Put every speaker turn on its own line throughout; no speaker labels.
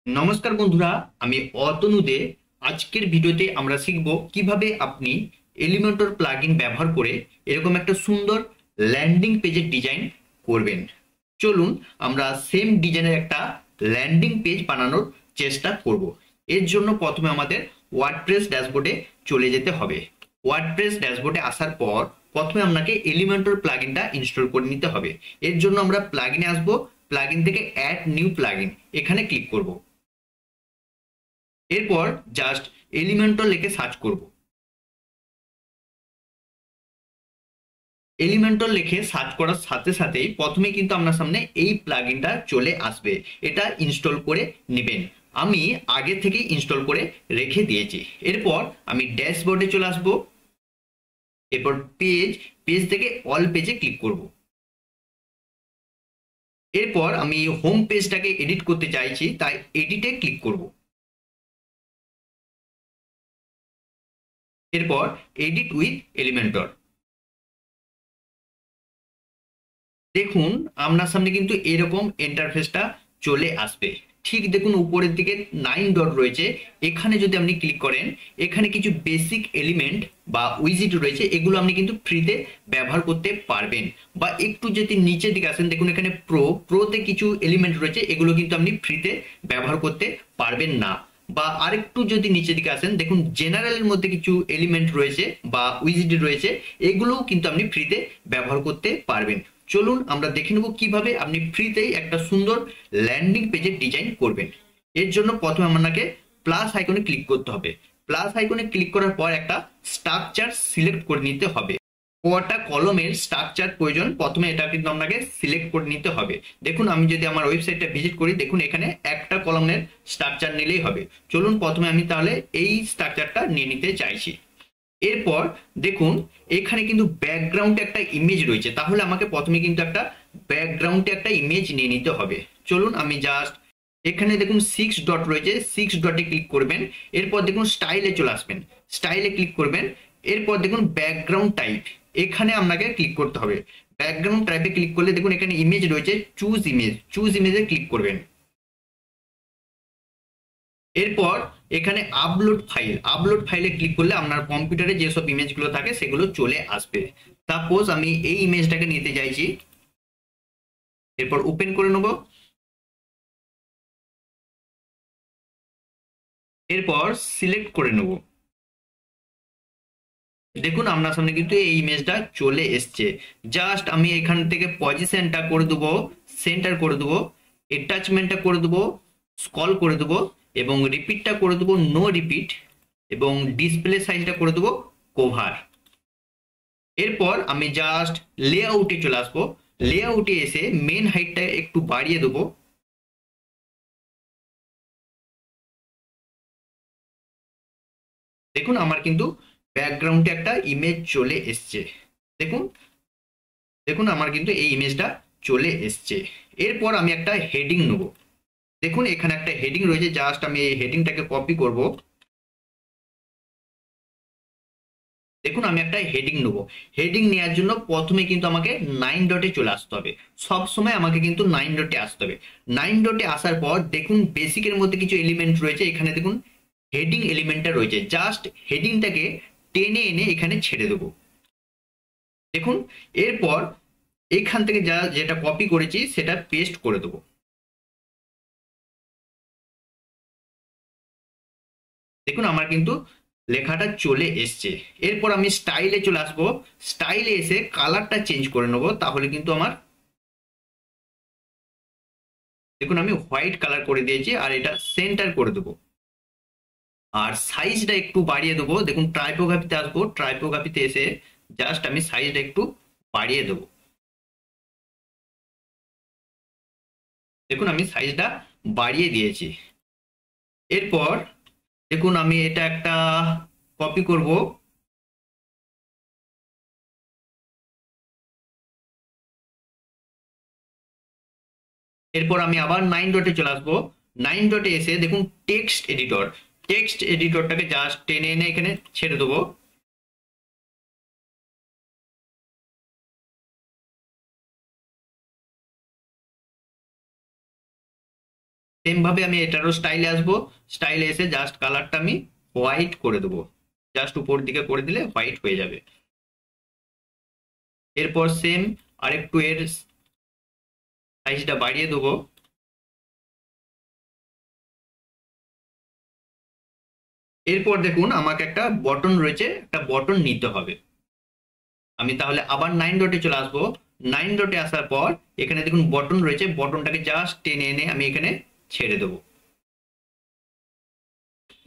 নমস্কার বন্ধুরা, আমি অতনু দে। আজকের ভিডিওতে আমরা শিখব কিভাবে আপনি এলিমেন্টর প্লাগইন ব্যবহার করে এরকম একটা সুন্দর ল্যান্ডিং পেজের ডিজাইন করবেন। চলুন আমরা সেম ডিজাইনের একটা ল্যান্ডিং পেজ বানানোর চেষ্টা করব। এর জন্য প্রথমে আমাদের ওয়ার্ডপ্রেস ড্যাশবোর্ডে চলে যেতে হবে। ওয়ার্ডপ্রেস ড্যাশবোর্ডে আসার পর প্রথমে আপনাকে এলিমেন্টর প্লাগইনটা ইনস্টল করে নিতে হবে। এর জন্য আমরা প্লাগইনে আসবো। প্লাগইন থেকে অ্যাড নিউ প্লাগইন এখানে ক্লিক করব। এরপর জাস্ট এলিমেন্টর লিখে সার্চ করব। এলিমেন্টর লিখে সার্চ করার সাথে সাথেই প্রথমে কিন্তু আপনার সামনে এই প্লাগইনটা চলে আসবে। এটা ইনস্টল করে নেবেন। আমি আগে থেকেই ইনস্টল করে রেখে দিয়েছি। এরপর আমি ড্যাশবোর্ডে চলে আসব। এরপর পেজ পেজ থেকে অল পেজে ক্লিক করব। এরপর আমি হোম পেজটাকে এডিট করতে চাইছি, তাই এডিটে ক্লিক করব। এরপর এডিট উইথ এলিমেন্টর। দেখুন আপনার সামনে কিন্তু এরকম ইন্টারফেসটা চলে আসবে। ঠিক দেখুন উপরের দিকে 9 ডট রয়েছে। এখানে যদি আপনি ক্লিক করেন, এখানে কিছু বেসিক এলিমেন্ট বা উইজিট রয়েছে, এগুলো আপনি কিন্তু ফ্রিতে ব্যবহার করতে পারবেন। বা একটু যদি নিচের দিকে আসেন, দেখুন এখানে প্রোতে কিছু এলিমেন্ট রয়েছে, এগুলো কিন্তু আপনি ফ্রিতে ব্যবহার করতে পারবেন না। বা আরেকটু যদি নিচের দিকে আসেন, দেখুন জেনারেলের মধ্যে কিছু এলিমেন্ট রয়েছে বা উইজিট রয়েছে, এগুলোও কিন্তু আপনি ফ্রিতে ব্যবহার করতে পারবেন। চলুন আমরা দেখে নেব কিভাবে আপনি ফ্রিতেই একটা সুন্দর ল্যান্ডিং পেজের ডিজাইন করবেন। এর জন্য প্রথমে আপনাকে প্লাস আইকনে ক্লিক করতে হবে। প্লাস আইকনে ক্লিক করার পর একটা স্ট্রাকচার সিলেক্ট করে নিতে হবে। কটা কলমের স্ট্রাকচার প্রয়োজন, প্রথমে এটা কিন্তু আপনাকে সিলেক্ট করে নিতে হবে। দেখুন আমি যদি আমার ওয়েবসাইটটা ভিজিট করি, দেখুন এখানে একটা কলমের স্ট্রাকচার নিলেই হবে। চলুন প্রথমে আমি তাহলে এই স্ট্রাকচারটা নিয়ে নিতে চাইছি। এরপর দেখুন এখানে কিন্তু ব্যাকগ্রাউন্ডে একটা ইমেজ রয়েছে, তাহলে আমাকে প্রথমে কিন্তু একটা ব্যাকগ্রাউন্ডে একটা ইমেজ নিয়ে নিতে হবে। চলুন আমি জাস্ট এখানে দেখুন 6 ডট রয়েছে, 6 ডটে ক্লিক করবেন। এরপর দেখুন স্টাইলে চলে আসবেন। স্টাইলে ক্লিক করবেন। এরপর দেখুন ব্যাকগ্রাউন্ড টাইপ, এখানে আপনাকে ক্লিক করতে হবে। ব্যাকগ্রাউন্ড টাইপে ক্লিক করলে দেখুন এখানে ইমেজ রয়েছে, চুজ ইমেজ, চুজ ইমেজে ক্লিক করবেন। এরপর এখানে আপলোড ফাইল, আপলোড ফাইলে ক্লিক করলে আপনার কম্পিউটারে যেসব ইমেজগুলো থাকে সেগুলো চলে আসবে। সাপোজ আমি এই ইমেজটাকে নিতে চাইছি। এরপর ওপেন করে নেব। এরপর সিলেক্ট করে নেব। দেখুন আপনার সামনে কিন্তু এই ইমেজটা চলে এসছে। জাস্ট আমি এখান থেকে পজিশনটা করে দেবো, সেন্টার করে দেবো, অ্যাটাচমেন্টটা করে দেবো, স্ক্রল করে দেবো, এবং রিপিটটা করে দেবো নো রিপিট, এবং ডিসপ্লে সাইজটা করে দেবো কোভার। এরপর আমি জাস্ট লেআউটে চলে আসবো। লেআউটে এসে মেন হাইটটা একটু বাড়িয়ে দেবো। দেখুন আমার কিন্তু ব্যাকগ্রাউন্ডে একটা ইমেজ চলে এসছে। দেখুন, দেখুন আমার কিন্তু এই ইমেজটা চলে এসছে। এরপর আমি একটা হেডিং নেব। দেখুন এখানে একটা হেডিং রয়েছে, জাস্ট আমি এই হেডিংটাকে কপি করব। দেখুন আমি একটা হেডিং নেব। হেডিং নেওয়ার জন্য প্রথমে কিন্তু আমাকে 9 ডটে চলে আসতে হবে। সব সময় আমাকে কিন্তু 9 ডটে আসতে হবে। 9 ডটে আসার পর দেখুন বেসিকের মধ্যে কিছু এলিমেন্ট রয়েছে, এখানে দেখুন হেডিং এলিমেন্টটা রয়েছে। জাস্ট হেডিংটাকে টেনে এনে এখানে ছেড়ে দেবো। দেখুন এরপর এখান থেকে যেটা কপি করেছি সেটা পেস্ট করে দেবো। দেখুন আমার কিন্তু লেখাটা চলে এসছে। এরপর আমি স্টাইলে চলে আসবো। স্টাইলে এসে কালারটা চেঞ্জ করে নেবো, তাহলে কিন্তু আমার দেখুন আমি হোয়াইট কালার করে দিয়েছি, আর এটা সেন্টার করে দেবো। আর সাইজটা একটু বাড়িয়ে দেবো। দেখুন ট্রাইপোগ্রাফিতে আসবো, ট্রাইপোগ্রাফিতে এসে জাস্ট আমি সাইজটা একটু বাড়িয়ে দেবো। দেখুন আমি সাইজটা বাড়িয়ে দিয়েছি। এরপর দেখুন আমি এটা একটা কপি করব। এরপর আমি আবার 9 ডটে চলে আসবো। 9 ডটে এসে দেখুন টেক্সট এডিটর, টেক্সট এডিটরটাকে জাস্ট টেনে এনে এখানে ছেড়ে দেবো। সেম ভাবে আমি এটারও স্টাইলে আসবো, স্টাইলে এসে জাস্ট কালারটা আমি হোয়াইট করে দেবো, জাস্ট উপর দিকে করে দিলে হোয়াইট হয়ে যাবে। এরপর সেম আরেকটু এর সাইজটা বাড়িয়ে দেবো। এরপর দেখুন আমাকে একটা বটন রয়েছে, একটা বটন নিতে হবে। আমি তাহলে আবার 9 ডটে চলে আসবো। 9 ডটে আসার পর এখানে দেখুন বটন রয়েছে, বটনটাকে জাস্ট টেনে এনে আমি এখানে ছেড়ে দেবো।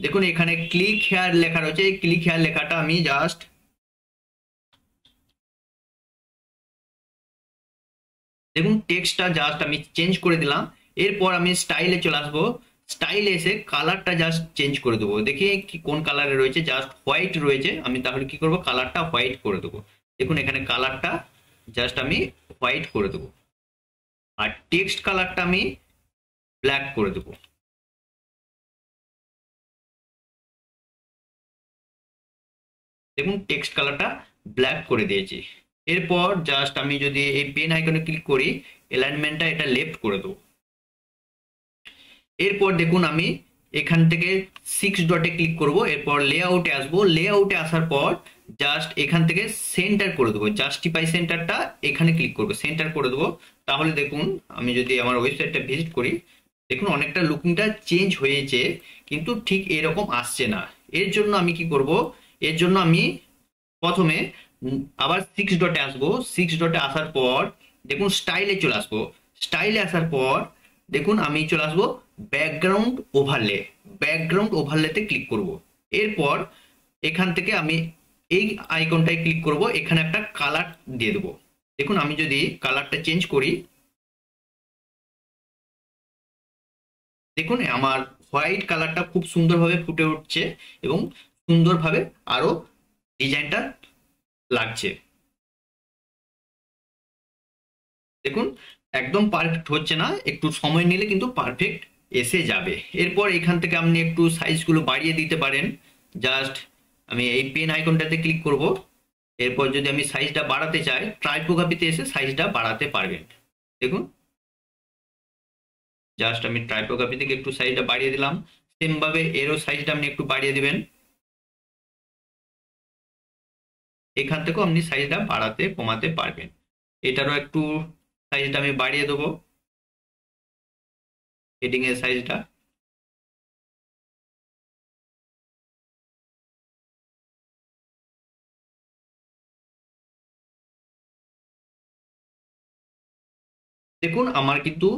দেখুন এখানে ক্লিক হেয়ার লেখা রয়েছে, এই ক্লিক হেয়ার লেখাটা আমি জাস্ট দেখুন টেক্সটটা জাস্ট আমি চেঞ্জ করে দিলাম। এরপর আমি স্টাইলে চলে আসবো, স্টাইলে এসে কালারটা জাস্ট চেঞ্জ করে দেবো। দেখি কি কোন কালারে রয়েছে, জাস্ট হোয়াইট রয়েছে, আমি তাহলে কি করব, কালারটা হোয়াইট করে দেবো। দেখুন এখানে কালারটা জাস্ট আমি হোয়াইট করে দেবো, আর টেক্সট কালারটা আমি ব্ল্যাক করে দেবো। দেখুন টেক্সট কালারটা ব্ল্যাক করে দিয়েছি। এরপর জাস্ট আমি যদি এই পেন আইকনে ক্লিক করি, অ্যালাইনমেন্টটা এটা লেফট করে দেবো। এরপর দেখুন আমি এখান থেকে 6 ডটে ক্লিক করব, এরপর লেআউটে আসবো। লেআউটে আসার পর জাস্ট এখান থেকে সেন্টার করে দেবো, জাস্টিফাই সেন্টারটা এখানে ক্লিক করবো, সেন্টার করে দেবো। তাহলে দেখুন আমি যদি আমার ওয়েবসাইটটা ভিজিট করি, দেখুন অনেকটা লুকিংটা চেঞ্জ হয়েছে, কিন্তু ঠিক এরকম আসছে না। এর জন্য আমি কি করব, এর জন্য আমি প্রথমে আবার 6 ডটে আসবো। 6 ডটে আসার পর দেখুন স্টাইলে চলে আসবো। স্টাইলে আসার পর দেখুন আমি চলে আসবো ব্যাকগ্রাউন্ড ওভারলে। ব্যাকগ্রাউন্ড ওভারলেতে ক্লিক করব। এরপর এখান থেকে আমি এই আইকনটায় ক্লিক করব, এখানে একটা কালার দিয়ে দেবো। দেখুন আমি যদি কালারটা চেঞ্জ করি, দেখুন আমার হোয়াইট কালারটা খুব সুন্দরভাবে ফুটে উঠছে এবং সুন্দরভাবে আরো ডিজাইনটা লাগছে। দেখুন একদম পারফেক্ট হচ্ছে না, একটু সময় নিলে কিন্তু পারফেক্ট এসে যাবে। এরপর এখান থেকে আপনি একটু সাইজগুলো বাড়িয়ে দিতে পারেন। জাস্ট আমি এই পেন আইকনটাতে ক্লিক করব। এরপর যদি আমি সাইজটা বাড়াতে চাই, ট্রাইপোগ্রাফিতে এসে সাইজটা বাড়াতে পারবেন। দেখুন জাস্ট আমি ট্রাইপোগ্রাফি থেকে একটু সাইজটা বাড়িয়ে দিলাম। সেম ভাবে এরও সাইজটা আপনি একটু বাড়িয়ে দিবেন। এখান থেকেও আপনি সাইজটা বাড়াতে কমাতে পারবেন। এটারও একটু সাইজটা আমি বাড়িয়ে দেবো, হেডিং এর সাইজটা। দেখুন আমার কিন্তু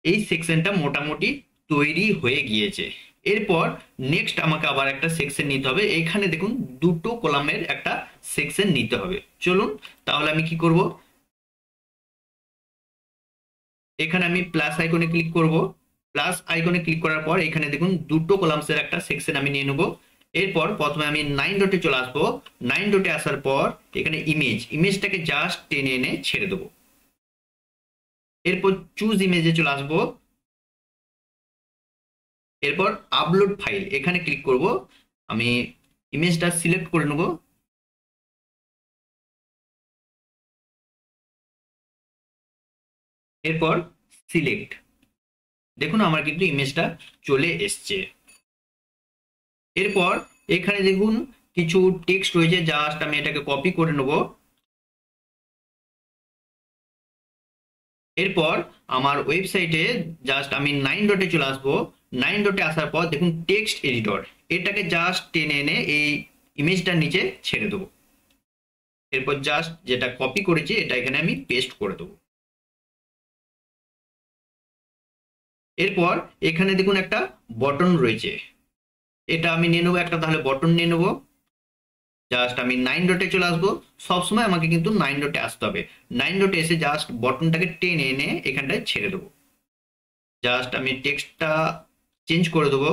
এই সেকশনটা মোটামুটি তৈরি হয়ে গিয়েছে। এরপর নেক্সট আমাকে আবার একটা সেকশন নিতে হবে। এখানে দেখুন দুটো কলামের একটা সেকশন নিতে হবে। চলুন তাহলে আমি কি করব, এখানে আমি প্লাস আইকনে ক্লিক করব। প্লাস আইকনে ক্লিক করার পর এখানে দেখুন দুটো কলামসের একটা সেকশন আমি নিয়ে নেব। এরপর প্রথমে আমি 9 ডটে চলে আসবো। 9 ডটে আসার পর এখানে ইমেজটাকে জাস্ট টেনে এনে ছেড়ে দেবো। এরপর চুজ ইমেজে চলে আসবো। এরপর আপলোড ফাইল এখানে ক্লিক করব। আমি ইমেজটা সিলেক্ট করে নেব। এরপর সিলেক্ট। দেখুন আমার কিন্তু ইমেজটা চলে এসছে। এরপর এখানে দেখুন কিছু টেক্সট রয়েছে, জাস্ট আমি এটাকে কপি করে নেব। এরপর আমার ওয়েবসাইটে জাস্ট আমি 9 ডটে চলে আসবো। 9 ডটে আসার পর দেখুন টেক্সট এডিটর, এটাকে জাস্ট টেনে এনে এই ইমেজটার নিচে ছেড়ে দেবো। এরপর জাস্ট যেটা কপি করেছি এটা এখানে আমি পেস্ট করে দেবো। এরপর এখানে দেখুন একটা বটন রয়েছে, এটা আমি নিয়ে নেবো একটা, তাহলে বটন নিয়ে নেবো। জাস্ট আমি 9 ডটে চলে আসবো। সবসময় আমাকে কিন্তু 9 ডটে আসতে হবে। 9 ডটে এসে জাস্ট বটনটাকে টেনে এনে এখানটায় ছেড়ে দেবো। জাস্ট আমি টেক্সটটা চেঞ্জ করে দেবো।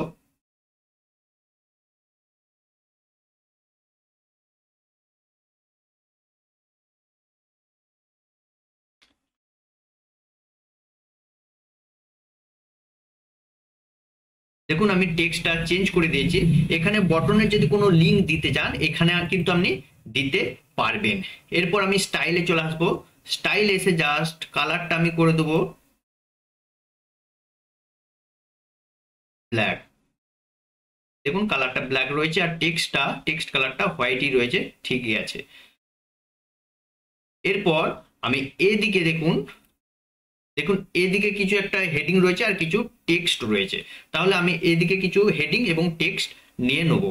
দেখুন আমি টেক্সটটা চেঞ্জ করে দিয়েছি। এখানে বটনের যদি কোনো লিঙ্ক দিতে চান এখানে কিন্তু আপনি দিতে পারবেন। এরপর আমি স্টাইলে চলে আসবো। স্টাইল এসে জাস্ট কালারটা আমি করে দেবো ব্ল্যাক। দেখুন কালারটা ব্ল্যাক রয়েছে আর টেক্সট কালারটা হোয়াইটই রয়েছে, ঠিকই আছে। এরপর আমি এদিকে দেখুন, এদিকে কিছু একটা হেডিং রয়েছে আর কিছু টেক্সট রয়েছে। তাহলে আমি এদিকে কিছু হেডিং এবং টেক্সট নিয়ে নেব।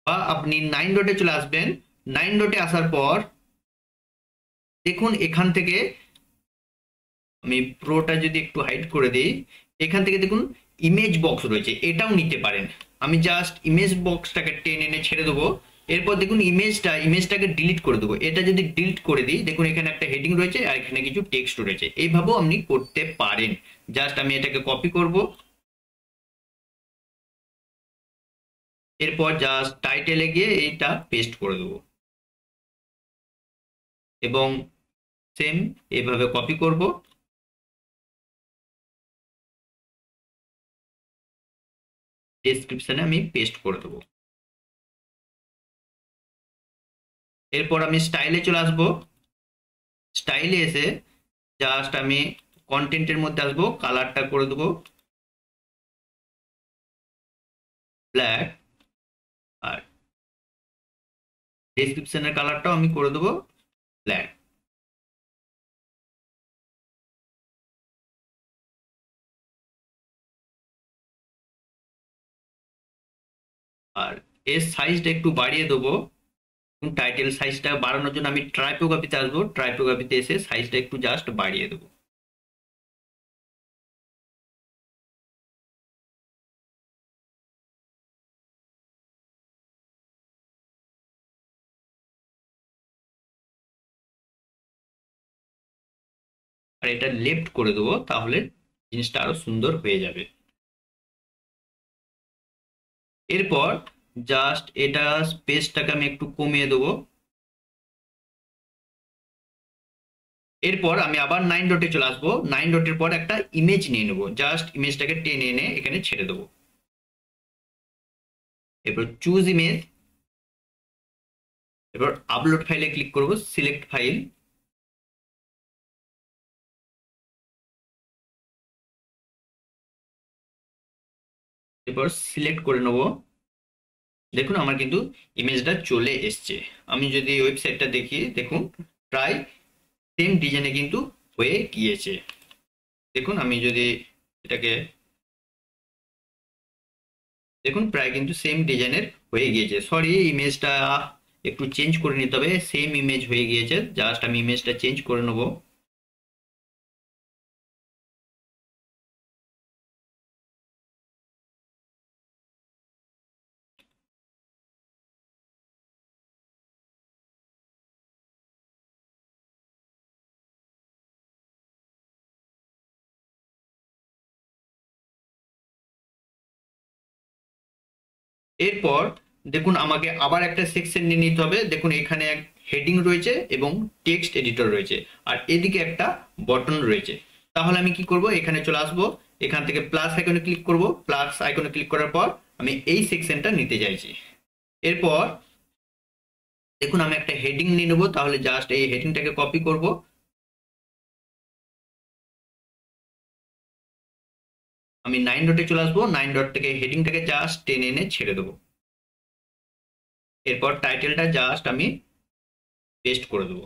বা আপনি 9 ডটে চলে আসবেন। 9 ডটে আসার পর দেখুন এখান থেকে আমি পুরোটা যদি একটু হাইড করে দিই, এখান থেকে দেখুন ইমেজ বক্স রয়েছে, এটাও নিতে পারেন। আমি জাস্ট ইমেজ বক্সটাকে টেনে এনে ছেড়ে দেবো। এরপর দেখুন ইমেজটাকে ডিলিট করে দেবো। এটা যদি ডিলিট করে দিই, দেখুন এখানে একটা হেডিং রয়েছে আর এখানে কিছু টেক্সট রয়েছে। এইভাবেও আপনি করতে পারেন। জাস্ট আমি এটাকে কপি করব। এরপর জাস্ট টাইটেলে গিয়ে এইটা পেস্ট করে দেবো এবং সেম এইভাবে কপি করব। ডেসক্রিপশনে আমি পেস্ট করে দেবো। এরপর আমি স্টাইলে চলে আসবো। স্টাইলে এসে জাস্ট আমি কন্টেন্টের মধ্যে আসবো, কালারটা করে দেবো ব্ল্যাক, আর ডেসক্রিপশনের কালারটাও আমি করে দেবো ব্ল্যাক। আর এর সাইজটা একটু বাড়িয়ে দেবো। টাইটেল সাইজটা বাড়ানোর জন্য আমি ট্রাইপোগ্রাফিতে আসবো। ট্রাইপোগ্রাফিতে এসে সাইজটা একটু জাস্ট বাড়িয়ে দেবো। আর এটা লেফট করে দেবো, তাহলে জিনিসটা আরো সুন্দর হয়ে যাবে। এরপর জাস্ট এটা স্পেসটাকে আমি একটু কমিয়ে দেবো। এরপর আমি আবার 9 ডটে চলে আসবো। 9 ডটের পর একটা ইমেজ নিয়ে নেবো। জাস্ট ইমেজটাকে টেনে এনে এখানে ছেড়ে দেবো। এরপর চুজ ইমেজ। এরপর আপলোড ফাইলে ক্লিক করব, সিলেক্ট ফাইল। এরপর সিলেক্ট করে নেব। দেখুন আমার কিন্তু ইমেজটা চলে এসছে। আমি যদি ওয়েবসাইটটা দেখি, দেখুন প্রায় সেম ডিজাইনে কিন্তু হয়ে গিয়েছে। দেখুন আমি যদি এটাকে দেখুন প্রায় কিন্তু সেম ডিজাইনের হয়ে গিয়েছে। সরি, ইমেজটা একটু চেঞ্জ করে নিতে হবে। সেম ইমেজ হয়ে গিয়েছে, জাস্ট আমি ইমেজটা চেঞ্জ করে নেব। এরপর দেখুন আমাকে আবার একটা সেকশন নিয়ে নিতে হবে। দেখুন এখানে এক হেডিং রয়েছে এবং টেক্সট এডিটর রয়েছে, আর এদিকে একটা বটন রয়েছে। তাহলে আমি কি করব, এখানে চলে আসবো। এখান থেকে প্লাস আইকনে ক্লিক করব। প্লাস আইকনে ক্লিক করার পর আমি এই সেকশনটা নিতে চাইছি। এরপর দেখুন আমি একটা হেডিং নিয়ে নেবো। তাহলে জাস্ট এই হেডিংটাকে কপি করব। আমি 9 ডটে চলে আসবো। 9 ডট থেকে হেডিংটাকে জাস্ট টেনে এনে ছেড়ে দেবো। এরপর টাইটেলটা জাস্ট আমি পেস্ট করে দেবো।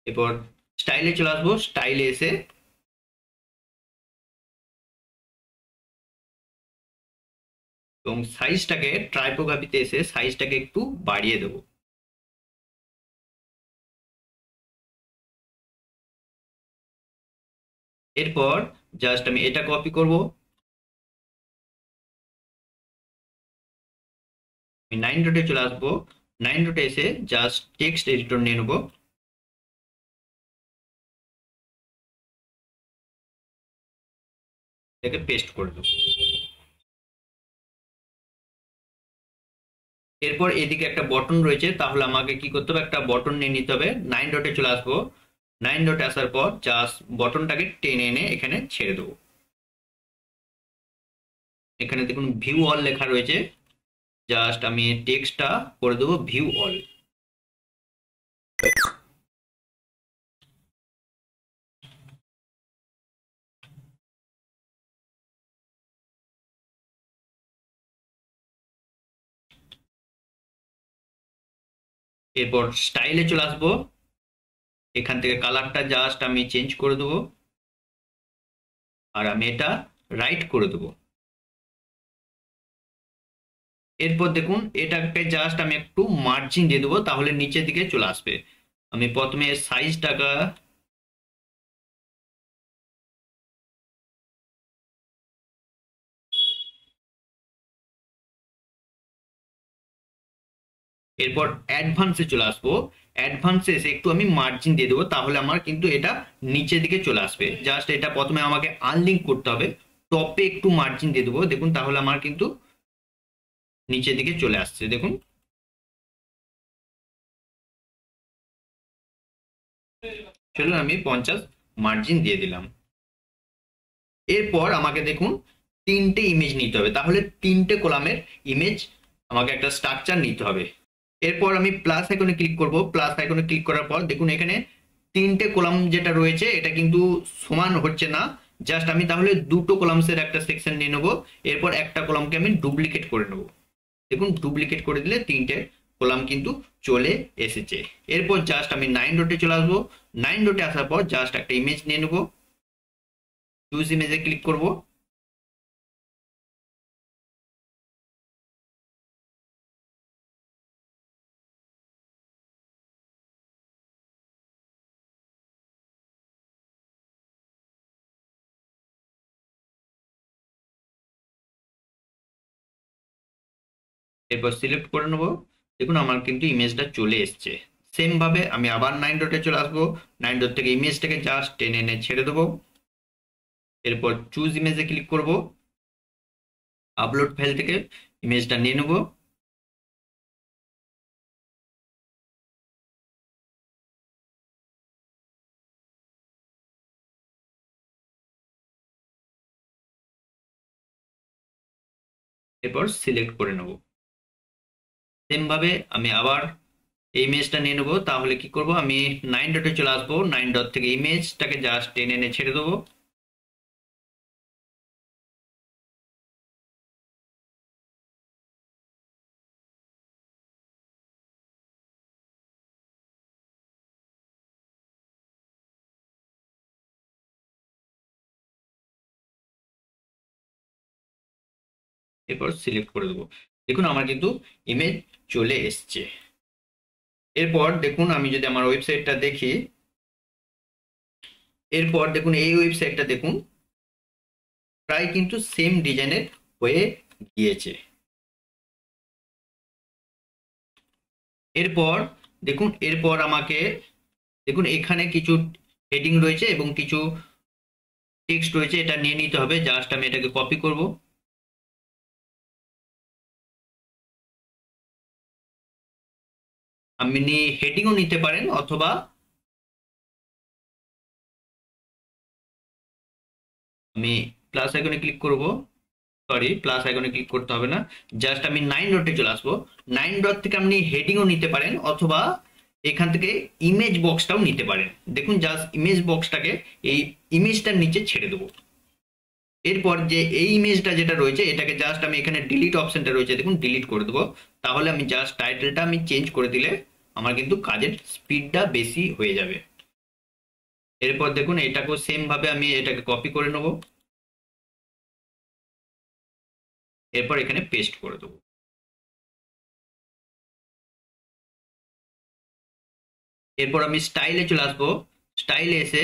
এরপর স্টাইলে চলে আসবো। স্টাইলে এসে এবং সাইজটাকে ট্রাইপোগ্রাফিতে এসে সাইজটাকে একটু বাড়িয়ে দেবো। এরপর জাস্ট আমি এটা কপি করব। আমি 9 ডটে চলে আসবো। 9 ডটে এসে জাস্ট টেক্সট এডিটর নিয়ে নেবো। এটাকে পেস্ট করে দেবো। এরপর এদিকে একটা বটন রয়েছে, তাহলে আমাকে কি করতে হবে, একটা বটন নিয়ে নিতে হবে। 9 ডটে চলে আসবো। 9 ডটে আসার পর জাস্ট বটনটাকে টেনে এনে এখানে ছেড়ে দেবো। এখানে দেখুন ভিউ অল লেখা রয়েছে। জাস্ট আমি টেক্সটটা করে দেবো ভিউ অল। এরপর স্টাইলে চলে আসবো, এখান থেকে কালারটা জাস্ট আমি চেঞ্জ করে দেবো, আর আমি এটা রাইট করে দেবো। এরপর দেখুন এটাকে জাস্ট আমি একটু মার্জিন দিয়ে দেবো, তাহলে নিচের দিকে চলে আসবে। আমি প্রথমে সাইজটাকে এরপর অ্যাডভান্সে চলে আসবো, অ্যাডভান্সে এসে একটু আমি মার্জিন দিয়ে দেবো, তাহলে আমার কিন্তু এটা নিচের দিকে চলে আসবে। জাস্ট এটা প্রথমে আমাকে আনলিঙ্ক করতে হবে, টপে একটু মার্জিন দিয়ে দেবো, দেখুন তাহলে আমার কিন্তু নিচের দিকে চলে আসছে দেখুন। চলুন আমি 50 মার্জিন দিয়ে দিলাম। এরপর আমাকে দেখুন তিনটে ইমেজ নিতে হবে, তাহলে তিনটে কলামের ইমেজ আমাকে একটা স্ট্রাকচার নিতে হবে। এরপর আমি প্লাস আইকনে ক্লিক করব, প্লাস আইকনে ক্লিক করার পর দেখুন এখানে তিনটে কলাম যেটা রয়েছে এটা কিন্তু সমান হচ্ছে না। জাস্ট আমি তাহলে দুটো কলামসের একটা সেকশন নিয়ে নেবো, এরপর একটা কলামকে আমি ডুপ্লিকেট করে নেবো। দেখুন ডুপ্লিকেট করে দিলে তিনটে কলাম কিন্তু চলে এসেছে। এরপর জাস্ট আমি 9 ডটে চলে আসবো, 9 ডটে আসার পর জাস্ট একটা ইমেজ নিয়ে নেবো, চুজ ইমেজে ক্লিক করব। এরপর সিলেক্ট করে নেবো, দেখুন আমার কিন্তু ইমেজটা চলে এসছে। সেম ভাবে আমি আবার 9 ডটে চলে আসবো, 9 ডট থেকে ইমেজটাকে জাস্ট টেনে এনে ছেড়ে দেবো। এরপর চুজ ইমেজে ক্লিক করব, আপলোড ফাইল থেকে ইমেজটা নিয়ে নেবো। এরপর সিলেক্ট করে নেব। সেম ভাবে আমি আবার এই ইমেজটা নিয়ে নেবো, তাহলে কি করব আমি 9 ডটে চলে আসবো, 9 ডট থেকে ইমেজটাকে জাস্ট টেনে এনে ছেড়ে দেবো। এরপর সিলেক্ট করে দেবো, দেখুন আমার কিন্তু ইমেজ চলে এসছে। এরপর দেখুন আমি যদি আমার ওয়েবসাইটটা দেখি, এরপর দেখুন এই ওয়েবসাইটটা দেখুন প্রায় কিন্তু সেম ডিজাইনের হয়ে গিয়েছে। এরপর দেখুন এরপর আমাকে দেখুন এখানে কিছু হেডিং রয়েছে এবং কিছু টেক্সট রয়েছে, এটা নিয়ে নিতে হবে। জাস্ট আমি এটাকে কপি করব, আপনি হেডিংও নিতে পারেন অথবা আমি প্লাস আইকনে ক্লিক করব, সরি প্লাস আইকনে ক্লিক করতে হবে না, জাস্ট আমি 9 ডটে চলে আসবো। 9 ডট থেকে আপনি হেডিংও নিতে পারেন অথবা এখান থেকে ইমেজ বক্সটাও নিতে পারেন। দেখুন জাস্ট ইমেজ বক্সটাকে এই ইমেজটার নিচে ছেড়ে দেবো। এরপর যে এই ইমেজটা যেটা রয়েছে এটাকে জাস্ট আমি এখানে ডিলিট অপশনটা রয়েছে দেখুন ডিলিট করে দেবো। তাহলে আমি জাস্ট টাইটেলটা আমি চেঞ্জ করে দিলে আমার কিন্তু কাজের স্পিডটা বেশি হয়ে যাবে। এরপর দেখুন এটাকেও সেম ভাবে আমি এটাকে কপি করে নেব, এরপর এখানে পেস্ট করে দেবো। এরপর আমি স্টাইলে চলে আসবো, স্টাইলে এসে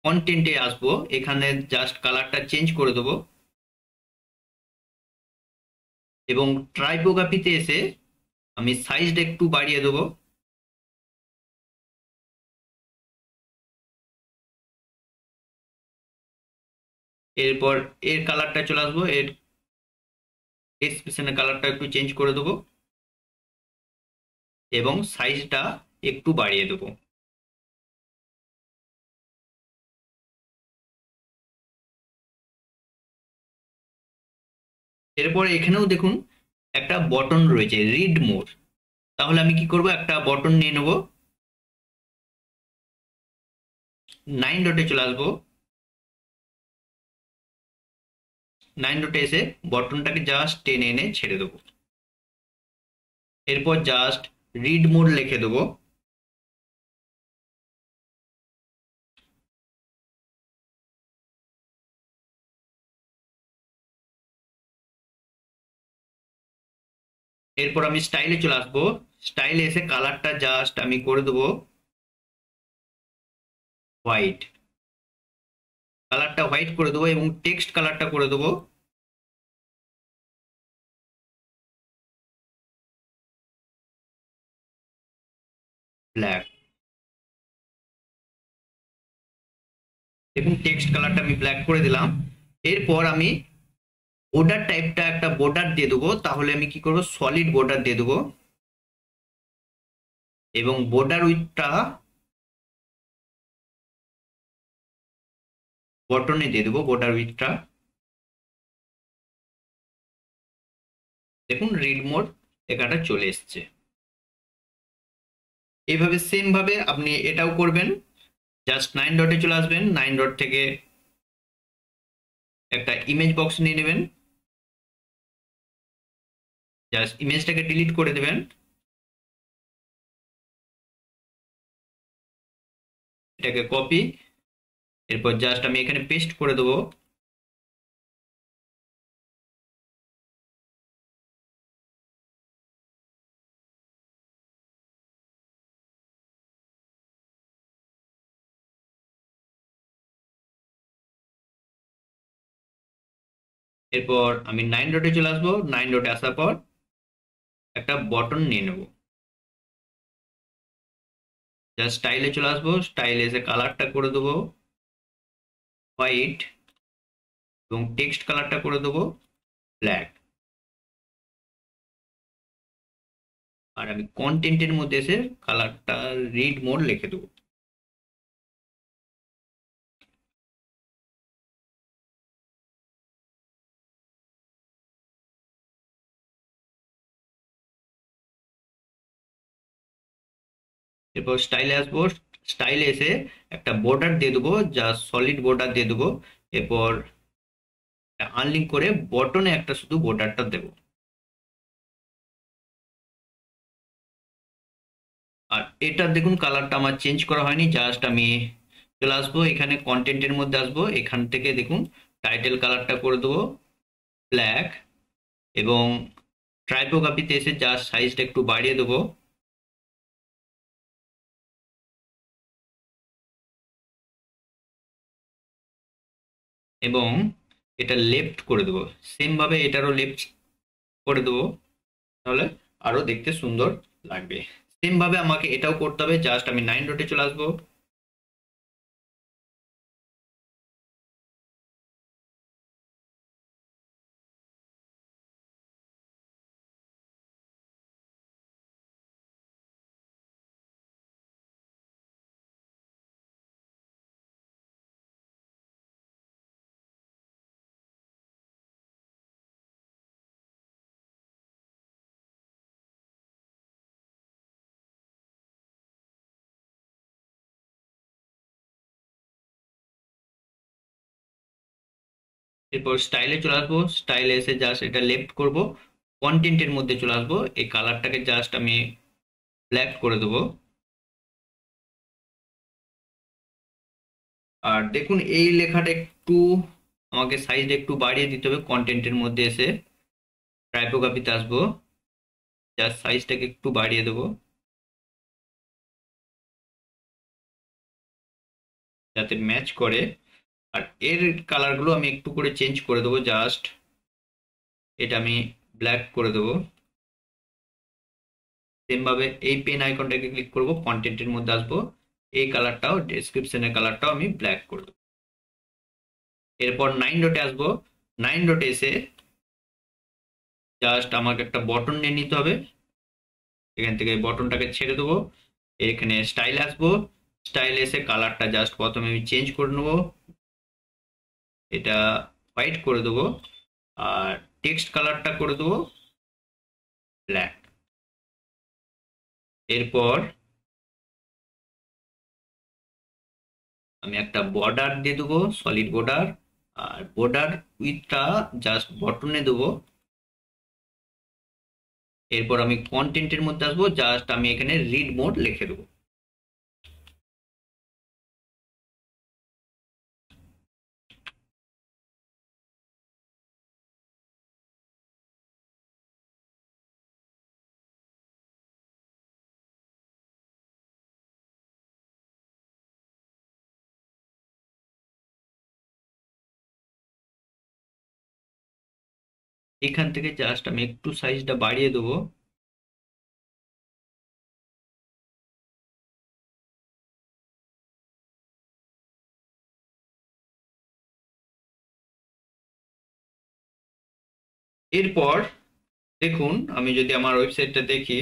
কন্টেন্টে আসবো, এখানে জাস্ট কালারটা চেঞ্জ করে দেবো এবং ট্রাইপোগ্রাফিতে এসে আমি সাইজটা একটু বাড়িয়ে দেবো। এরপর এর কালারটা চলে আসবো, এর ডেসক্রিপশনের কালারটা একটু চেঞ্জ করে দেবো এবং সাইজটা একটু বাড়িয়ে দেবো। এরপর এখানেও দেখুন একটা বটন রয়েছে রিড মোর, তাহলে আমি কি করব একটা বটন নিয়ে নেব, 9 ডটে চলে আসবো, 9 ডটে এসে বটনটাকে জাস্ট টেনে এনে ছেড়ে দেবো। এরপর জাস্ট রিড মোড লিখে দেবো। এরপর আমি স্টাইলে চলে আসবো। স্টাইলে এসে কালারটা জাস্ট আমি করে দেবো হোয়াইট। কালারটা হোয়াইট করে দেবো এবং টেক্সট কালারটা করে দেবো ব্ল্যাক। দেখুন টেক্সট কালারটা আমি ব্ল্যাক করে দিলাম। এরপর আমি বর্ডার টাইপটা একটা বর্ডার দিয়ে দেবো। তাহলে আমি কি করবো, সলিড বর্ডার দিয়ে দেবো এবং বর্ডার উইথটা বটনে দিয়ে দেবো। বর্ডার উইথটা দেখুন রিড মোড লেখাটা চলে এসছে। এইভাবে সেম ভাবে আপনি এটাও করবেন। জাস্ট 9 ডটে চলে আসবেন। 9 ডট থেকে একটা ইমেজ বক্স নিয়ে নেবেন। জাস্ট ইমেজটাকে ডিলিট করে দেবেন। এটাকে কপি, এরপর জাস্ট আমি এখানে পেস্ট করে দেবো। এরপর আমি 9 ডটে চলে আসবো। 9 ডটে আসার পর একটা বটন নিয়ে নেব। জাস্ট স্টাইলে চলে আসবো। স্টাইলে এসে কালারটা করে দেবো হোয়াইট এবং টেক্সট কালারটা করে দেবো ব্ল্যাক। আর আমি কন্টেন্টের মধ্যে এসে কালারটা রিড মোড লিখে দেবো। এরপর স্টাইলে আসবো। স্টাইলে এসে একটা বর্ডার দিয়ে দেবো, যা সলিড বর্ডার দিয়ে দেবো। এরপর আনলিঙ্ক করে বটনে একটা শুধু বর্ডারটা দেবো। আর এটা দেখুন কালারটা আমার চেঞ্জ করা হয়নি। জাস্ট আমি চলে আসবো এখানে কন্টেন্টের মধ্যে আসবো। এখান থেকে দেখুন টাইটেল কালারটা করে দেবো ব্ল্যাক এবং ট্রাইপোগ্রাফিতে এসে জাস্ট সাইজটা একটু বাড়িয়ে দেবো। এবং এটা লেফট করে দেবো। সেম ভাবে এটারও লেফট করে দেবো, তাহলে আরো দেখতে সুন্দর লাগবে। সেম ভাবে আমাকে এটাও করতে হবে। জাস্ট আমি 9 ডটে চলে আসবো। এরপর স্টাইলে চলে আসবো। স্টাইলে এসে জাস্ট এটা লেফট করব, কন্টেন্টের মধ্যে চলে আসবো। এই কালারটাকে জাস্ট আমি ব্ল্যাক করে দেবো। আর দেখুন এই লেখাটা একটু আমাকে সাইজটা একটু বাড়িয়ে দিতে হবে। কন্টেন্টের মধ্যে এসে টাইপোগ্রাফিতে আসবো, জাস্ট সাইজটাকে একটু বাড়িয়ে দেবো যাতে ম্যাচ করে। আর এর কালারগুলো আমি একটু করে চেঞ্জ করে দেবো। জাস্ট এটা আমি ব্ল্যাক করে দেবো। সেম ভাবে এই পেন আইকনটাকে ক্লিক করব, কন্টেন্টের মধ্যে আসবো। এই কালারটাও ডেসক্রিপশনের কালারটাও আমি ব্ল্যাক করে দেবো। এরপর 9 ডটে আসবো। 9 ডটে এসে জাস্ট আমাকে একটা বটন নিয়ে নিতে হবে। এখান থেকে বটনটাকে ছেড়ে দেবো। এখানে স্টাইল আসবো। স্টাইল এসে কালারটা জাস্ট প্রথমে আমি চেঞ্জ করে নেবো, এটা হোয়াইট করে দেবো। আর টেক্সট কালারটা করে দেবো ব্ল্যাক। এরপর আমি একটা বর্ডার দিয়ে দেবো, সলিড বর্ডার। আর বর্ডার উইথটা জাস্ট বটনে দেবো এরপর আমি কন্টেন্টের মধ্যে আসবো, জাস্ট আমি এখানে রিড মোড লিখে দেবো। এখান থেকে জাস্ট আমি একটু সাইজটা বাড়িয়ে দেবো। এরপর দেখুন, আমি যদি আমার ওয়েবসাইটটা দেখি,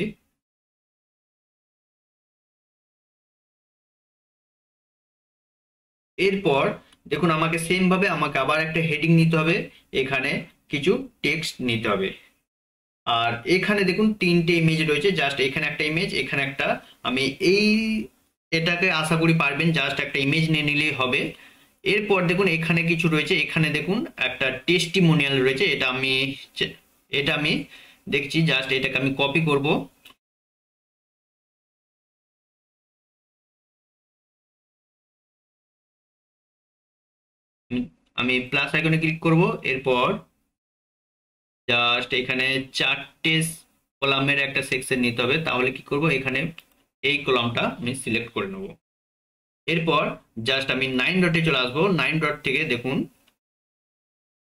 এরপর দেখুন আমাকে সেম ভাবে আমাকে আবার একটা হেডিং নিতে হবে, এখানে কিছু টেক্সট নিতে হবে। আর এখানে দেখুন তিনটে ইমেজ রয়েছে, জাস্ট এখানে একটা ইমেজ, এখানে একটা। আমি এই এটাকে আশা করি পারবেন, জাস্ট একটা ইমেজ নিয়ে নিলেই হবে। এরপর দেখুন এখানে কিছু রয়েছে, এখানে দেখুন একটা টেস্টিমোনিয়াল রয়েছে, এটা আমি দেখছি, জাস্ট এটাকে আমি কপি করব। আমি প্লাস আইকনে ক্লিক করব। এরপর জাস্ট এখানে চারটে কলামের একটা সেকশন নিতে হবে, তাহলে কি করব, এখানে এই কলামটা আমি সিলেক্ট করে নেব। এরপর জাস্ট আমি 9 ডটে চলে আসবো। 9 ডট থেকে দেখুন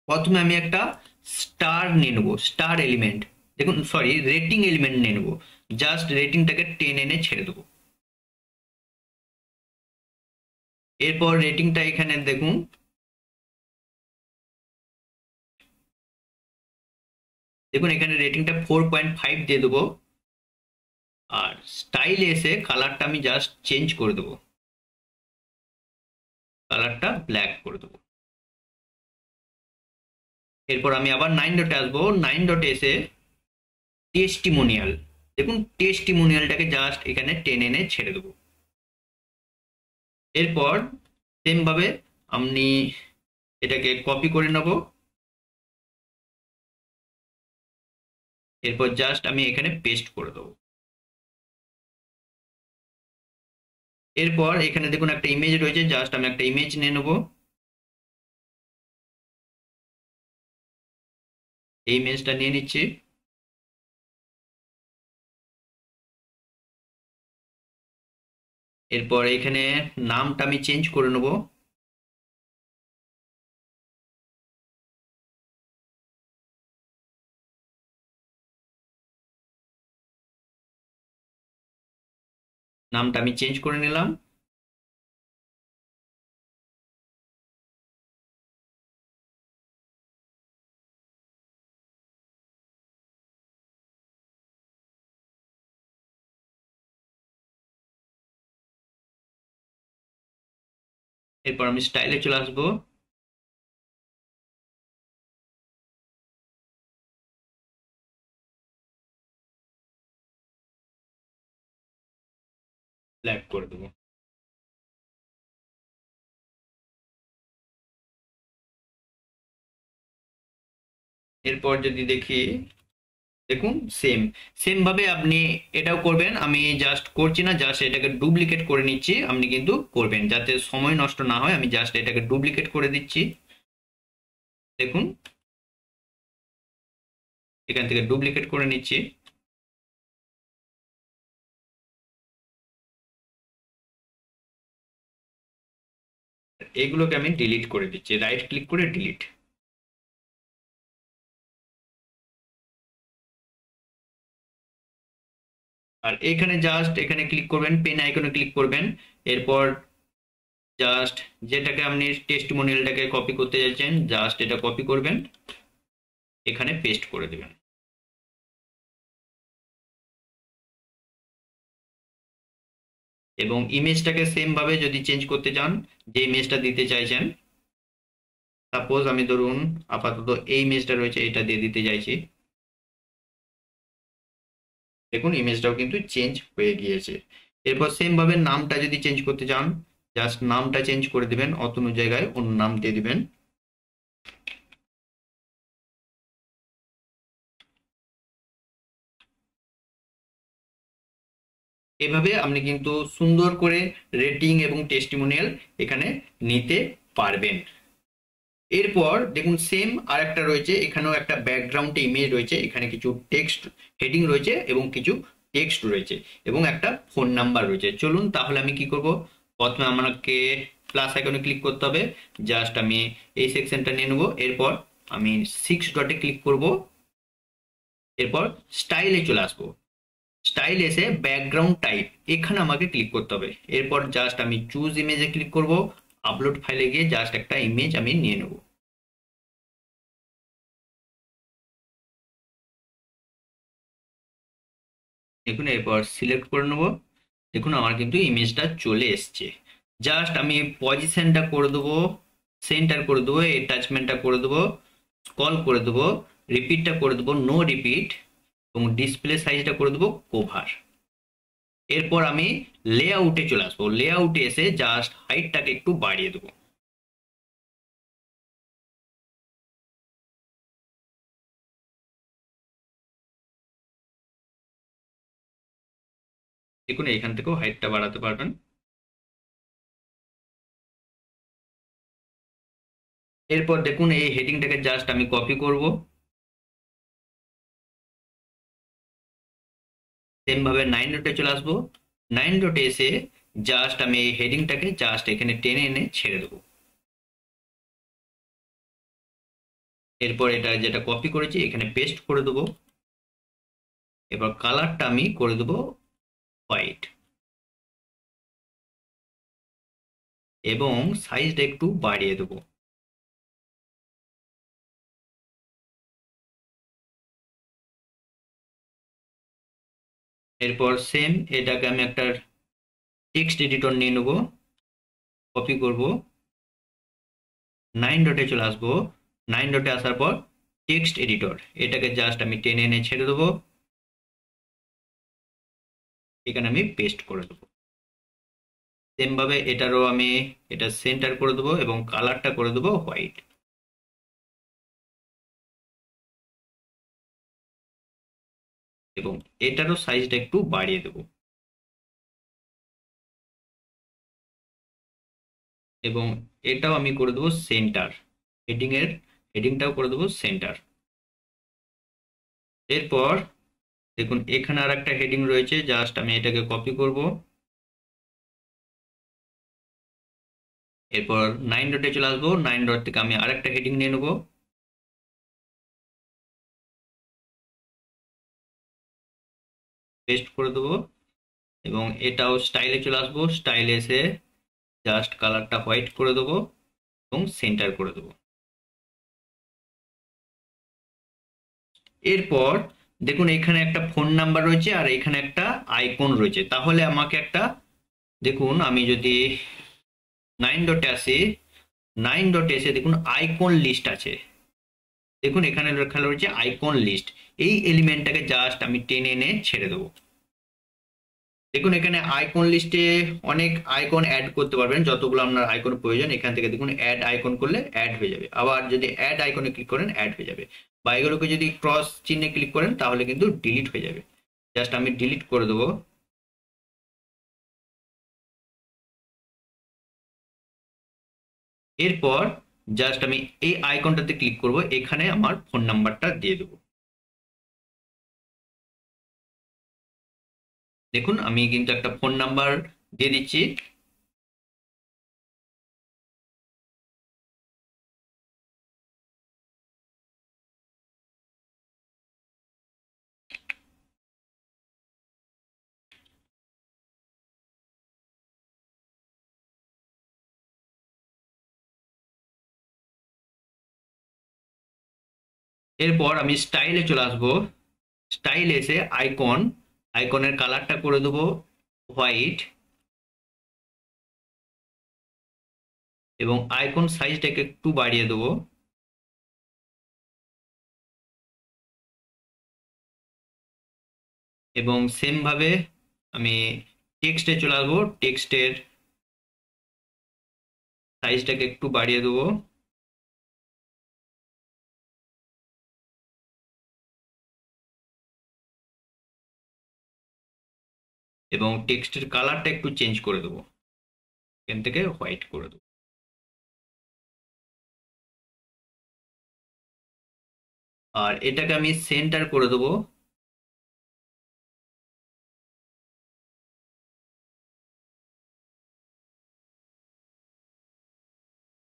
প্রথমে আমি একটা স্টার নিয়ে নেবো, স্টার এলিমেন্ট, দেখুন সরি রেটিং এলিমেন্ট নিয়ে নেবো। জাস্ট রেটিংটাকে 10 এনে ছেড়ে দেবো। এরপর রেটিংটা এখানে দেখুন, দেখুন এখানে রেটিংটা 4.5 দিয়ে দেবো। আর স্টাইলে এসে কালারটা আমি জাস্ট চেঞ্জ করে দেবো, কালারটা ব্ল্যাক করে দেবো। এরপর আমি আবার 9 ডটে আসবো। 9 ডটে এসে টেস্টিমোনিয়াল, দেখুন টেস্টিমোনিয়ালটাকে জাস্ট এখানে 10 এনে ছেড়ে দেবো। এরপর সেম ভাবে আমি এটাকে কপি করে নেব। এরপর জাস্ট আমি এখানে পেস্ট করে দেবো। এরপর এখানে দেখুন একটা ইমেজ রয়েছে, জাস্ট আমি একটা ইমেজ নিয়ে নেবো। এই ইমেজটা নিয়ে নিচ্ছি। এরপর এখানে নামটা আমি চেঞ্জ করে নেব। নামটা আমি চেঞ্জ করে নিলাম। এরপর আমি স্টাইলে চলে আসবো। ব্ল্যাক করে দেবো। এরপর যদি দেখি, দেখুন সেম সেম ভাবে আপনি এটাও করবেন। আমি জাস্ট করছি না, জাস্ট এটাকে ডুপ্লিকেট করে নিচ্ছি। আপনি কিন্তু করবেন যাতে সময় নষ্ট না হয়, আমি জাস্ট এটাকে ডুপ্লিকেট করে দিচ্ছি। দেখুন এখান থেকে ডুপ্লিকেট করে নিচ্ছি। এগুলোকে আমি ডিলিট করে দিচ্ছি, রাইট ক্লিক করে ডিলিট। আর এখানে জাস্ট এখানে ক্লিক করবেন, পেন আইকনে ক্লিক করবেন। এরপর জাস্ট যেটাকে আপনি টেস্টিমোনিয়ালটাকে কপি করতে চাইছেন, জাস্ট এটা কপি করবেন, এখানে পেস্ট করে দেবেন। এবং ইমেজটাকে সেম ভাবে যদি চেঞ্জ করতে চান, যে ইমেজটা দিতে চাইছেন, সাপোজ আমি ধরুন আপাতত এই ইমেজটা রয়েছে এটা দিয়ে দিতে চাইছি। দেখুন ইমেজটাও কিন্তু চেঞ্জ হয়ে গিয়েছে। এরপর সেম ভাবে নামটা যদি চেঞ্জ করতে চান, জাস্ট নামটা চেঞ্জ করে দিবেন, অতনু জায়গায় অন্য নাম দিয়ে দিবেন। এভাবে আপনি কিন্তু সুন্দর করে রেটিং এবং টেস্টিমোনিয়াল এখানে নিতে পারবেন। এরপর দেখুন সেম আর একটা রয়েছে, এখানেও একটা ব্যাকগ্রাউন্ড ইমেজ রয়েছে, এখানে কিছু টেক্সট হেডিং রয়েছে এবং কিছু টেক্সট রয়েছে এবং একটা ফোন নাম্বার রয়েছে। চলুন তাহলে আমি কি করব, প্রথমে আমাকে প্লাস আইকনে ক্লিক করতে হবে, জাস্ট আমি এই সেকশনটা নিয়ে নেবো। এরপর আমি 6 ডটে ক্লিক করব, এরপর স্টাইলে চলে আসবো। স্টাইল এসে ব্যাকগ্রাউন্ড টাইপ এখানে আমাকে ক্লিক করতে হবে। এরপর জাস্ট আমি চুজ ইমেজে ক্লিক করব, আপলোড ফাইলে গিয়ে জাস্ট একটা ইমেজ আমি নিয়ে নেব। দেখুন এরপর সিলেক্ট করে নেব। দেখুন আমার কিন্তু ইমেজটা চলে এসছে। জাস্ট আমি পজিশনটা করে দেবো, সেন্টার করে দেবো, অ্যাটাচমেন্টটা করে দেবো, স্ক্রল করে দেবো, রিপিটটা করে দেবো নো রিপিট এবং ডিসপ্লে সাইজটা করে দেবো কোভার। এরপর আমি লেআউটে চলে আসবো, লেআউটে এসে জাস্ট হাইটটাকে একটু বাড়িয়ে দেবো। দেখুন এখান থেকেও হাইটটা বাড়াতে পারবেন। এরপর দেখুন এই হেডিংটাকে জাস্ট আমি কপি করব, সেম ভাবে 9 ডটে চলে আসবো। 9 ডটে এসে জাস্ট আমি এই হেডিংটাকে জাস্ট এখানে টেনে এনে ছেড়ে দেবো। এরপর এটা যেটা কপি করেছি এখানে পেস্ট করে দেবো। এবার কালারটা আমি করে দেবো হোয়াইট এবং সাইজটা একটু বাড়িয়ে দেবো। এরপর সেম এটাকে আমি একটা টেক্সট এডিটর নিয়ে নেবো, কপি করব, 9 ডটে চলে আসবো। 9 ডটে আসার পর টেক্সট এডিটর এটাকে জাস্ট আমি টেনে এনে ছেড়ে দেবো, এখানে আমি পেস্ট করে দেবো। সেম ভাবে এটারও আমি এটা সেন্টার করে দেবো এবং কালারটা করে দেবো হোয়াইট এবং এটারও সাইজটা একটু বাড়িয়ে দেবো এবং এটাও আমি করে দেবো সেন্টার, হেডিংটাও করে দেবো সেন্টার। এরপর দেখুন এখানে আর একটা হেডিং রয়েছে, জাস্ট আমি এটাকে কপি করব। এরপর 9 ডটে চলে আসবো, 9 ডট থেকে আমি আরেকটা হেডিং নিয়ে নেবো, পেস্ট করে দেবো এবং এটাও স্টাইলে চলে আসবো। স্টাইলে এসে জাস্ট কালারটা হোয়াইট করে দেবো এবং সেন্টার করে দেবো। এরপর দেখুন এখানে একটা ফোন নাম্বার রয়েছে আর এখানে একটা আইকন রয়েছে, তাহলে আমাকে একটা, দেখুন আমি যদি 9 ডটে আসি, 9 ডটে এসে দেখুন আইকন লিস্ট আছে। দেখুন এখানে লেখা রয়েছে আইকন লিস্ট, এই এলিমেন্টটাকে জাস্ট আমি টেনে এনে ছেড়ে দেবো। দেখুন এখানে আইকন লিস্টে অনেক আইকন অ্যাড করতে পারবেন, যতগুলো আপনার আইকন প্রয়োজন এখান থেকে দেখুন অ্যাড আইকন করলে অ্যাড হয়ে যাবে, আবার যদি অ্যাড আইকনে ক্লিক করেন অ্যাড হয়ে যাবে, বা এগুলোকে যদি ক্রস চিহ্নে ক্লিক করেন তাহলে কিন্তু ডিলিট হয়ে যাবে। জাস্ট আমি ডিলিট করে দেবো। এরপর জাস্ট আমি এই আইকনটাতে ক্লিক করব, এখানে আমার ফোন নাম্বারটা দিয়ে দেবো। দেখুন আমি কিন্তু একটা ফোন নাম্বার দিয়ে দিচ্ছি। এরপর আমি স্টাইলে চলে আসবো। স্টাইল এসে আইকন, আইকনের কালারটা করে দেবো হোয়াইট এবং আইকন সাইজটাকে একটু বাড়িয়ে দেবো এবং সেম ভাবে আমি টেক্সটে চলে আসবো, টেক্সটের সাইজটাকে একটু বাড়িয়ে দেবো এবং টেক্সটের কালারটা একটু চেঞ্জ করে দেবো, এখান থেকে হোয়াইট করে দেবো। আর এটাকে আমি সেন্টার করে দেবো।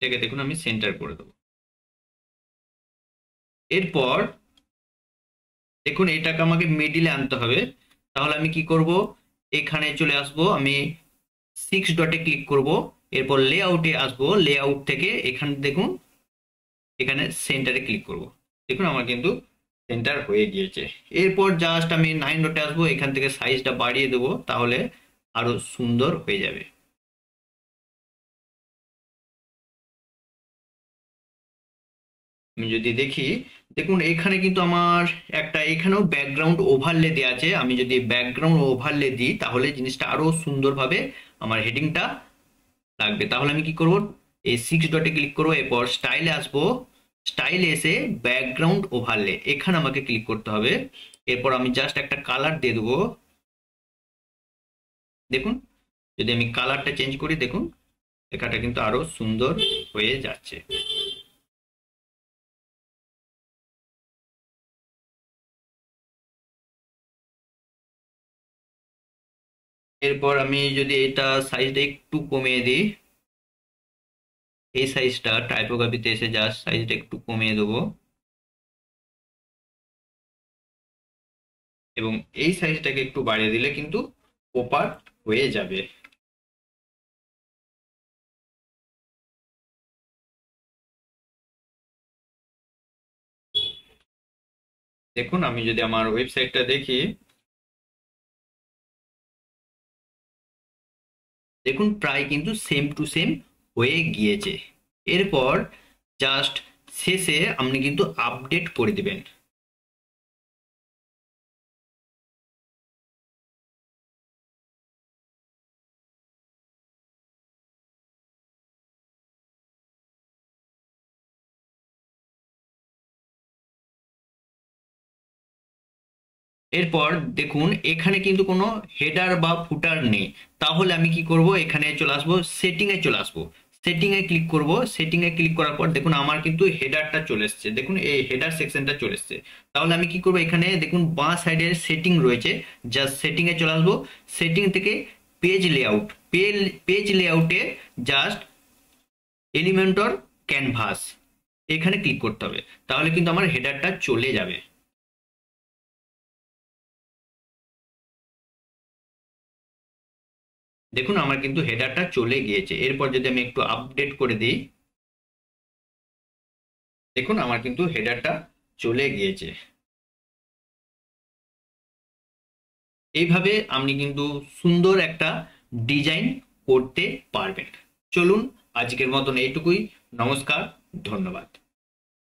এটাকে দেখুন আমি সেন্টার করে দেবো। এরপর দেখুন এটাকে আমাকে মিডিলে আনতে হবে। তাহলে আমি কি করব, এখানে চলে আসব, আমি 6 ডটে ক্লিক করব। এরপর লেআউটে আসবো, লেআউট থেকে এখানে দেখুন এখানে সেন্টারে ক্লিক করব। দেখুন আমার কিন্তু সেন্টার হয়ে গিয়েছে। এরপর জাস্ট আমি 9 ডটে আসবো, এখান থেকে সাইজটা বাড়িয়ে দেবো, তাহলে আরো সুন্দর হয়ে যাবে। আমি যদি দেখি, দেখুন এখানে কিন্তু আমার একটা এখানেও ব্যাকগ্রাউন্ড ওভারলে দেওয়া আছে। আমি যদি ব্যাকগ্রাউন্ড ওভারলে দিই তাহলে জিনিসটা আরো সুন্দরভাবে আমার হেডিংটা লাগবে। তাহলে আমি কি করব, এই 6 ডটে ক্লিক করবো, এরপর স্টাইলে আসবো, স্টাইলে এসে ব্যাকগ্রাউন্ড ওভারলে এখানে আমাকে ক্লিক করতে হবে। এরপর আমি জাস্ট একটা কালার দিয়ে দেবো। দেখুন যদি আমি কালারটা চেঞ্জ করি, দেখুন লেখাটা কিন্তু আরো সুন্দর হয়ে যাচ্ছে। এরপর আমি যদি এটা সাইজটা একটু কমিয়ে দিই, এই সাইজটা টাইপোগ্রাফিতে এসে জাস্ট সাইজটা একটু কমিয়ে দেবো, এবং এই সাইজটাকে একটু বাড়িয়ে দিলে কিন্তু প্রপার হয়ে যাবে। দেখুন আমি যদি আমার ওয়েবসাইটটা দেখি, দেখুন প্রায় কিন্তু সেম টু সেম হয়ে গিয়েছে। এরপর জাস্ট শেষে আপনি কিন্তু আপডেট করে দিবেন। এরপর দেখুন এখানে কিন্তু কোনো হেডার বা ফুটার নেই। তাহলে আমি কি করব, এখানে চলে আসবো, সেটিং এ চলে আসবো, সেটিং এ ক্লিক করব। সেটিং এ ক্লিক করার পর দেখুন আমার কিন্তু হেডারটা চলে এসেছে, দেখুন এই হেডার সেকশনটা চলে এসেছে। তাহলে আমি কি করব, এখানে দেখুন বাঁ সাইডের সেটিং রয়েছে, জাস্ট সেটিং এ চলে আসবো। সেটিং থেকে পেজ লেআউট, পেজ লেআউটে জাস্ট এলিমেন্টর ক্যানভাস এখানে ক্লিক করতে হবে, তাহলে কিন্তু আমার হেডারটা চলে যাবে। দেখুন আমার কিন্তু হেডারটা চলে গিয়েছে। এরপর যদি আমি একটু আপডেট করে দিই, দেখুন আমার কিন্তু হেডারটা চলে গিয়েছে। এইভাবে আপনি কিন্তু সুন্দর একটা ডিজাইন করতে পারবেন। চলুন আজকের মতন এইটুকুই। নমস্কার, ধন্যবাদ।